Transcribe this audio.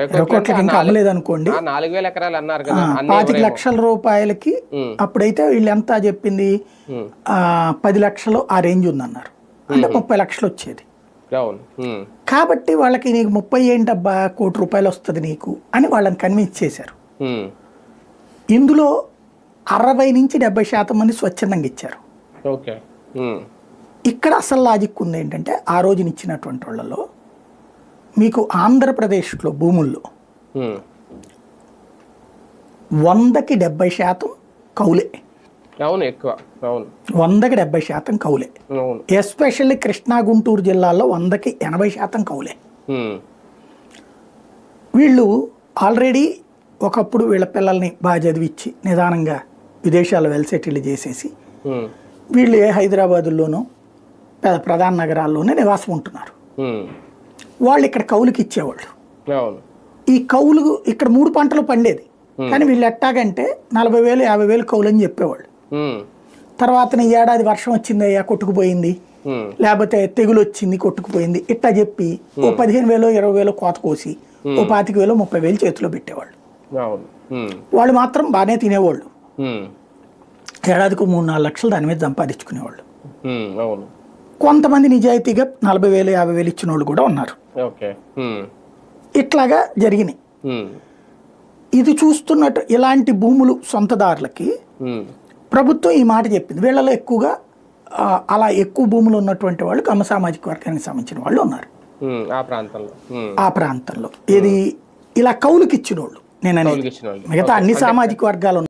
20 కోట్లకి ఇంకా అమ్మలేదు అనుకోండి. 4000 ఎకరాలు అన్నారు కదా, 25 లక్షల రూపాయలకి అప్పుడైతే వీళ్ళు ఎంత చెప్పింది 10 లక్షలు ఆ రేంజ్ ఉందన్నారు, అంటే 30 లక్షలు వచ్చేది. కాబట్టి వాళ్ళకి నీకు 30 ఏంటబ్బా కోటి రూపాయలు వస్తుంది నీకు అని వాళ్ళని కన్విన్స్ చేశారు. ఇందులో 60 నుంచి 70% మంది స్వచ్ఛందంగా ఇచ్చారు. ఇక్కడ అసలు లాజిక్ ఉంది ఏంటంటే, ఆ రోజున ఇచ్చినటువంటి వాళ్ళలో మీకు ఆంధ్రప్రదేశ్లో భూముల్లో 100కి 70% Cowley. 100కి 70% Cowley. Especially Krishna Guntur జిల్లాలో 100కి 80% కౌలే. వీళ్ళు ఆల్రెడీ ఒకప్పుడు వీళ్ళ పిల్లల్ని బాగా చదివించి నిదానంగా విదేశాల్లో వెల్సెటిల్ చేసేసి వీళ్ళు హైదరాబాదుల్లోనూ ప్రధాన నగరాల్లోనే నివాసం ఉంటున్నారు. వాళ్ళు ఇక్కడ కౌలుకి ఇచ్చేవాళ్ళు. ఈ కౌలు ఇక్కడ 3 పంటలు పండేది, కానీ వీళ్ళు ఎట్టాగంటే 40,000 50,000 కౌలు అని చెప్పేవాళ్ళు. తర్వాత ఈ ఏడాది వర్షం వచ్చింది అయ్యా కొట్టుకుపోయింది, లేకపోతే తెగులు వచ్చింది కొట్టుకుపోయింది, ఇట్టా చెప్పి ఓ 15,000 20,000 కోత కోసి ఓ 25,000 30,000 చేతిలో పెట్టేవాళ్ళు. వాళ్ళు మాత్రం బాగానే తినేవాళ్ళు, ఏడాదికి 3-4 లక్షలు దాని మీద సంపాదించుకునేవాళ్ళు. కొంతమంది నిజాయితీగా 40,000 50,000 ఇచ్చిన వాళ్ళు కూడా ఉన్నారు. ఇట్లాగా జరిగినాయి. ఇది చూస్తున్నట్టు ఇలాంటి భూములు సొంతదారులకి ప్రభుత్వం ఈ మాట చెప్పింది. వీళ్ళలో ఎక్కువగా అలా ఎక్కువ భూములు ఉన్నటువంటి వాళ్ళు కమ్మ సామాజిక వర్గానికి సంబంధించిన వాళ్ళు ఉన్నారు ఆ ప్రాంతంలో. ఇది ఇలా కౌలుకి ఇచ్చిన వాళ్ళు నేను అనేది, మిగతా అన్ని సామాజిక వర్గాలు